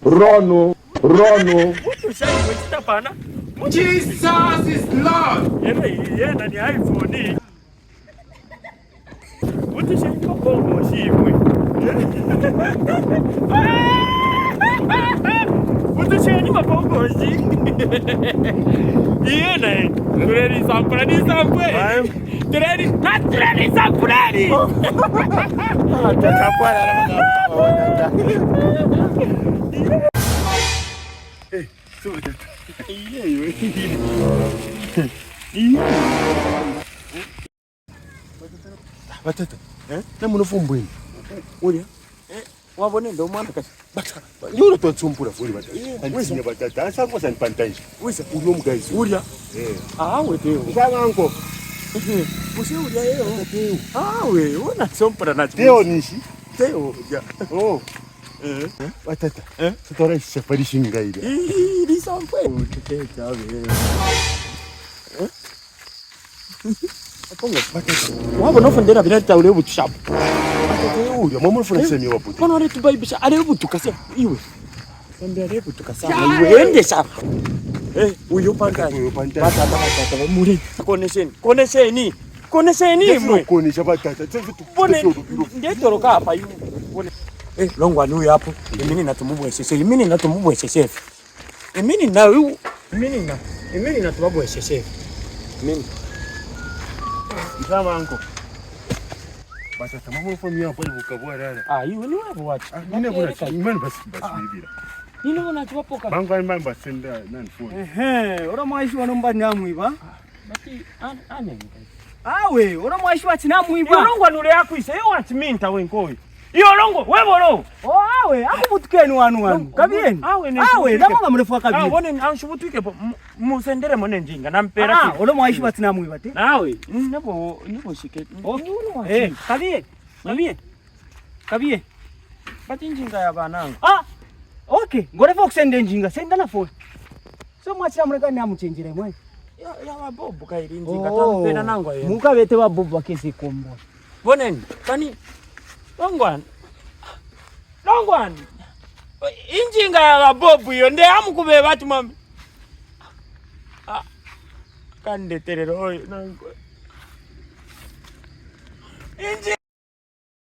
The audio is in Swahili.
Rono. Jesus is Lord. Yena ni iPhone. Utushaika bongo shimwe. Utushani mabongo shi. Yena tureni sampurani. Tureni sampurani. Atachapana na Batata. Na munofumbweni. Ulia. Wabone ndo mwana kasi. Batata. Yule to tsumpura fuli batata. Antinya batata. Asango sanpantaje. Wisa ulo mgazi. Ulia. We teo. Sangango. Usi ulia yeo. Teo. We una tsumpura na Teo nishi. Teo. Ja. Batata. Tutora safari shingaida. Ni sampwe. Tuteka we. Akonga batata. Wabo nofundera binata ule butushapo. Batata ulia mama nofuna semi wabuti. Kono re tubaibisha ale butukase iwe. Ambia le butukasa iwe ende sapa. Uyo panga. Batata muri. Konesheni mwe. Konesha batata. Bone ndetoroka hapa iwe. Bone. Longwani huyu hapo. Mimi natumubwesheshe. Mimi natumubwesheshe. Mimi natumubwesheshe. Mimi Mzama anko. Batata mama nofanya hapo bukabwa dada. Iwe ni wabo watu. Nina bwana imani basi bibira. Nino na tuwapoka. Bangwa imani basenda nani phone. Ora mwashi wanomba namwiba. Bati ane. Ora mwashi wati namwiba. Yolongo nule yakwise yo watiminta wenkoyi. Yolongo webolo. Akubutukeni wanu. Kabieni. Namanga mrefu kabieni. Bone anshubutuke musendere mone njinga nampera. Ora mwashi wati namwiba te. Nebo shike. Kabieni. Bati njinga ya banangu. Okay, ngorefa kusende njinga senda na phone. So mwachi amreka ni amuchenjere mwe. Ya wabobu kairi njinga tampena nangu yeye. Muka bete wabobu akesi kombo. Boneni kani Longwani. Injinga ya wabobu yo nde amukube batu mami. Kande terero nangu. Injinga